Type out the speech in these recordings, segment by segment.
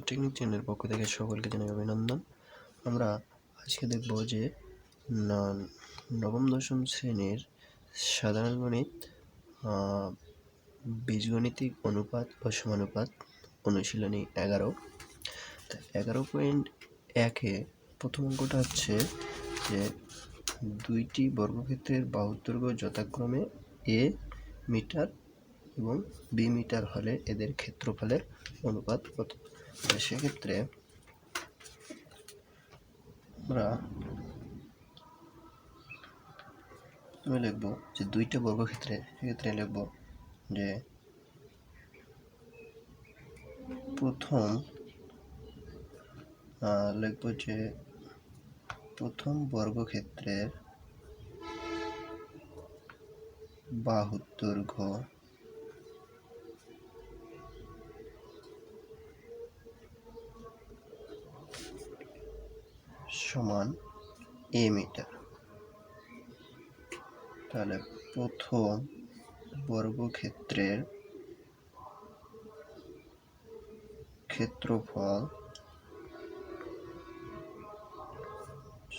Technique চ্যানেলের পক্ষ থেকে সকলকে জানাই অভিনন্দন। আমরা আজকে দেখব যে নবম দশম শ্রেণীর সাধারণ গণিত বীজগণিতিক অনুপাত ও সমানুপাত অনুশীলনী 11। 11.1-এ প্রথম অঙ্কটা হচ্ছে যে দুইটি বর্গক্ষেত্রের বাহুর দৈর্ঘ্য যথাক্রমে a মিটার এবং বি মিটার হলে এদের ক্ষেত্রফলের অনুপাত কত। সেক্ষেত্রে আমরা লিখব যে দুইটা বর্গক্ষেত্রে, সেক্ষেত্রে লিখব যে প্রথম বর্গক্ষেত্রের বাহুর দৈর্ঘ্য সমান a মিটার। তাহলে প্রথম বর্গক্ষেত্রের ক্ষেত্রফল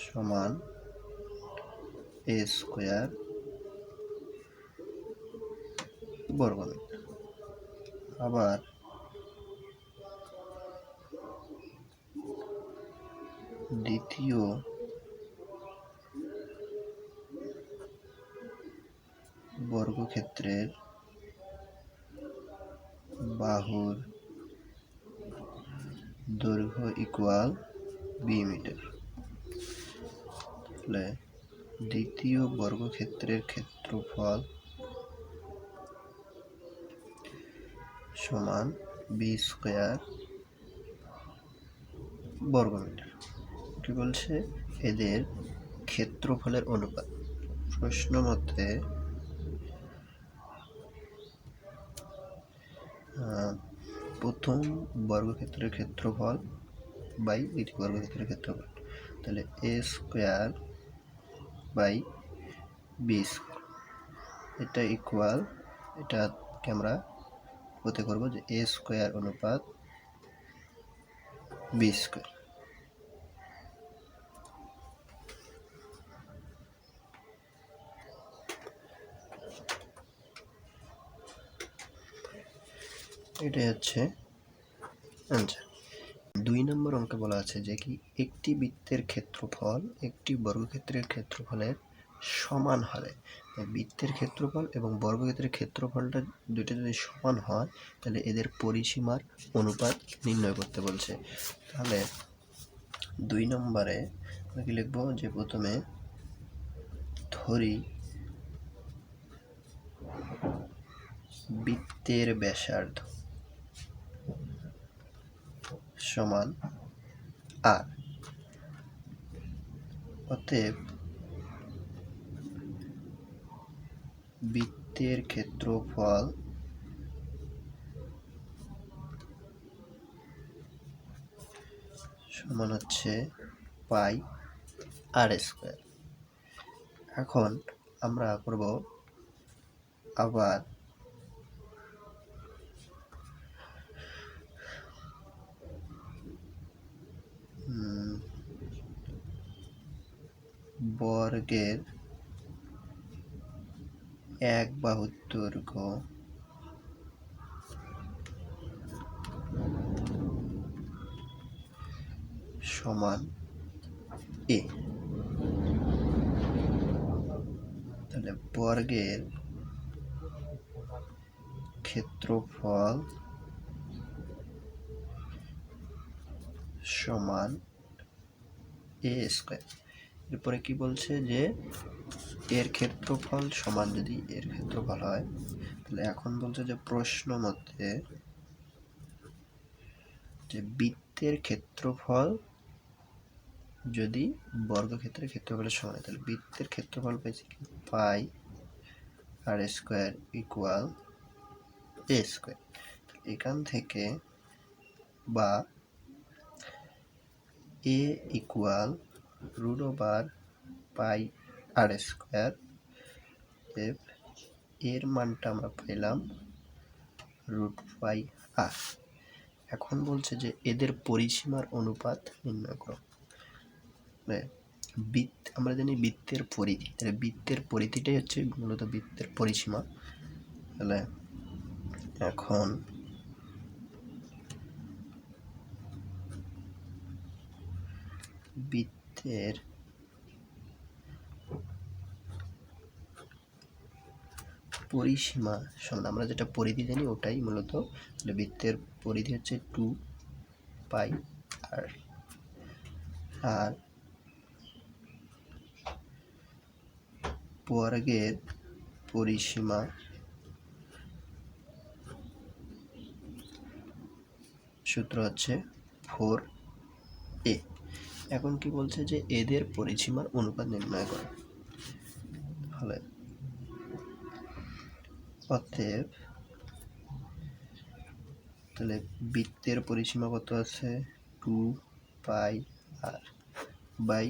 সমান a স্কয়ার বর্গমিটার। আবার দ্বিতীয় বর্গক্ষেত্রের বাহুর দৈর্ঘ্য ইকুয়াল বি মিটার। তাহলে দ্বিতীয় বর্গক্ষেত্রের ক্ষেত্রফল সমান বি স্কয়ার বর্গমিটার। কি বলছে? এদের ক্ষেত্রফলের অনুপাত। প্রশ্ন মতে প্রথম বর্গক্ষেত্রের ক্ষেত্রফল বাই দ্বিতীয় বর্গক্ষেত্রের ক্ষেত্রফল, তাহলে a square by B square, এটা ইকুয়াল, এটাকে আমরা হতে করবো যে a স্কয়ার অনুপাত বি স্কয়ার। এটাই হচ্ছে আনসার। 2 নম্বর অঙ্কে বলা আছে যে কি একটি বৃত্তের ক্ষেত্রফল একটি বর্গক্ষেত্রের ক্ষেত্রফলের সমান হলে, বৃত্তের ক্ষেত্রফল এবং বর্গক্ষেত্রের ক্ষেত্রফলটা দুটো যদি সমান হয় তাহলে এদের পরিসীমার অনুপাত নির্ণয় করতে বলছে। তাহলে 2 নম্বরে আমরা কি লিখবো যে প্রথমে ধরি বৃত্তের ব্যাসার্ধ সমান আর, অতএব বৃত্তের ক্ষেত্রফল সমান হচ্ছে পাই আর স্কয়ার। এখন আমরা করব আবার বর্গের এক বাহুর দৈর্ঘ্য সমান a। তাহলে বর্গের ক্ষেত্রফল সমান a স্কয়ার। এরপরে কি বলছে যে এর ক্ষেত্রফল সমান, যদি এর ক্ষেত্রফল হয় তাহলে এখন বলছে যে প্রশ্ন মতে যে বৃত্তের ক্ষেত্রফল যদি বর্গক্ষেত্রের ক্ষেত্রফলের সমান হয় তাহলে বৃত্তের ক্ষেত্রফল পেয়েছি কি pi r square equal a square. এখান থেকে বা a equal root over pi r square, এর মানটা আমরা পাইলাম রুট পাই আর। এখন বলছে যে এদের পরিসীমার অনুপাত নির্ণয় করো। আমরা জানি বৃত্তের পরিধি, তাহলে বৃত্তের পরিধিটাই হচ্ছে মূলত বৃত্তের পরিসীমা। তাহলে এখন বৃত্তের পরিসীমা সমান আমরা যেটা পরিধি জানি ওটাই মূলত, তাহলে বৃত্তের পরিধি হচ্ছে 2πr, আর বর্গের পরিসীমা সূত্র হচ্ছে 4a। এখন কি বলছে যে এদের পরিসীমার অনুপাত নির্ণয় করো। তাহলে অতএব তাহলে বৃত্তের পরিসীমা কত আছে 2πr বাই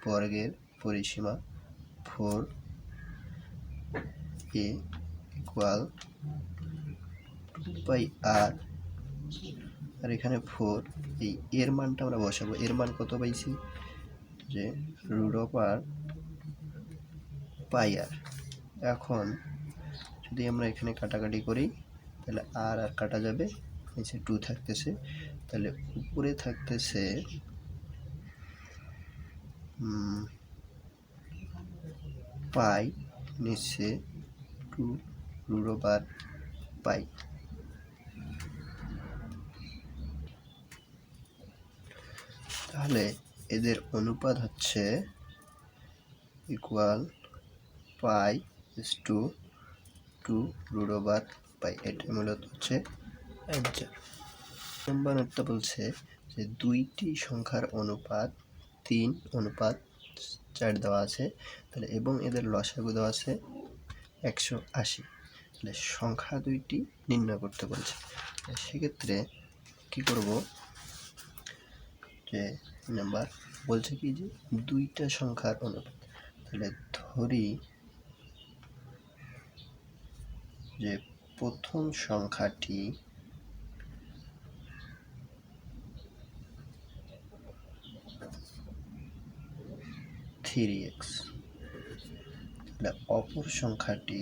বর্গের পরিসীমা 4a ইকুয়াল 2πr, আর এখানে 4, এই এর মানটা আমরা বসাবো। এর মান কত পাইছি যে √πr। এখন যদি আমরা এখানে কাটাকাটি করি তাহলে আর কাটা যাবে, নিচে 2 থাকতেছে, তাহলে উপরে থাকতেছে পাই, নিচে 2√π। তাহলে এদের অনুপাত হচ্ছে ইকুয়াল π/2√π। এটা মূলত হচ্ছে অ্যান্সার। নম্বরটা বলছে যে দুইটি সংখ্যার অনুপাত 3:4 দেওয়া আছে, তাহলে এবং এদের লসাগু দেওয়া আছে 180, তাহলে সংখ্যা দুইটি নির্ণয় করতে বলছে। সেক্ষেত্রে কি করব, যে নাম্বার বলছে কি যে দুইটা সংখ্যার অনুপাত, তাহলে ধরি যে প্রথম সংখ্যাটি x, তাহলে অপর সংখ্যাটি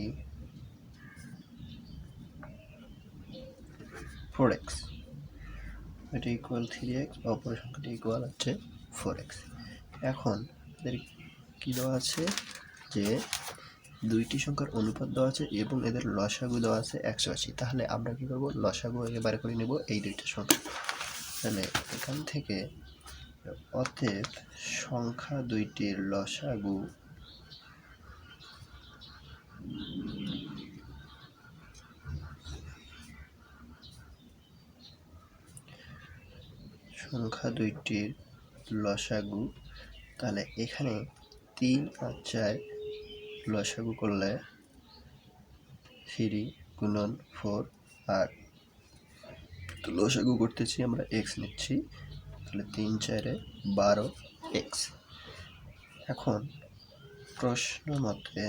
4x, এটা ইকুয়াল 3x, অপর সংখ্যাটি ইকুয়াল হচ্ছে 4x। এখন এদের কি দেওয়া আছে যে দুইটি সংখ্যার অনুপাত দেওয়া আছে এবং এদের লসাগু দেওয়া আছে 180। তাহলে আমরা কি করব, লসাগু এবারে করে নেব এই দুইটা সংখ্যা। তাহলে এখান থেকে অতএব সংখ্যা দুইটির লসাগু তাহলে এখানে 3 আর 4 লসাগু করলে 3 গুণন 4, আর লসাগু করতেছি আমরা x নিচ্ছি, তাহলে 3 4 12x। এখন প্রশ্ন মতে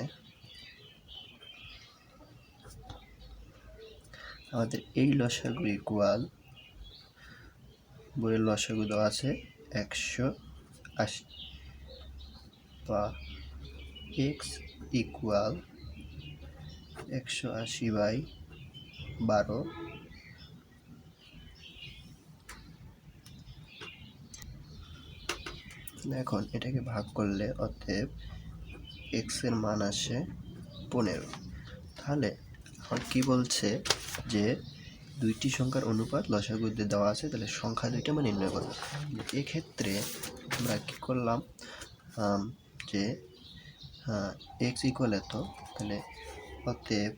আমাদের এই লসাগু ইকুয়াল, বইয়ের লসাগু দেওয়া আছে 180, বা x ইকুয়াল 180/12। এখন এটাকে ভাগ করলে অতএব x এর মান আসে 15। তাহলে এখন কি বলছে যে দুইটি সংখ্যার অনুপাত লসাগু দেওয়া আছে, তাহলে সংখ্যা দুইটা আমরা নির্ণয় করব। এক্ষেত্রে আমরা কি করলাম, যে x ইকুয়াল এত, তাহলে অতএব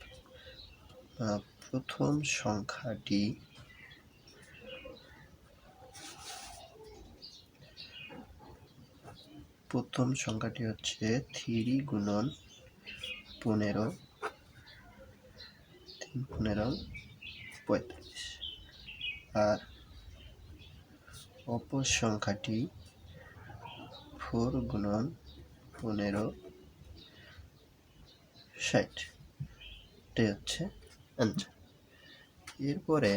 প্রথম সংখ্যাটি হচ্ছে 3 গুণন 15, 3 15 45, আর অপর সংখ্যাটি 4 গুণন 15 60। এটাই হচ্ছে অ্যান্সার। এরপরে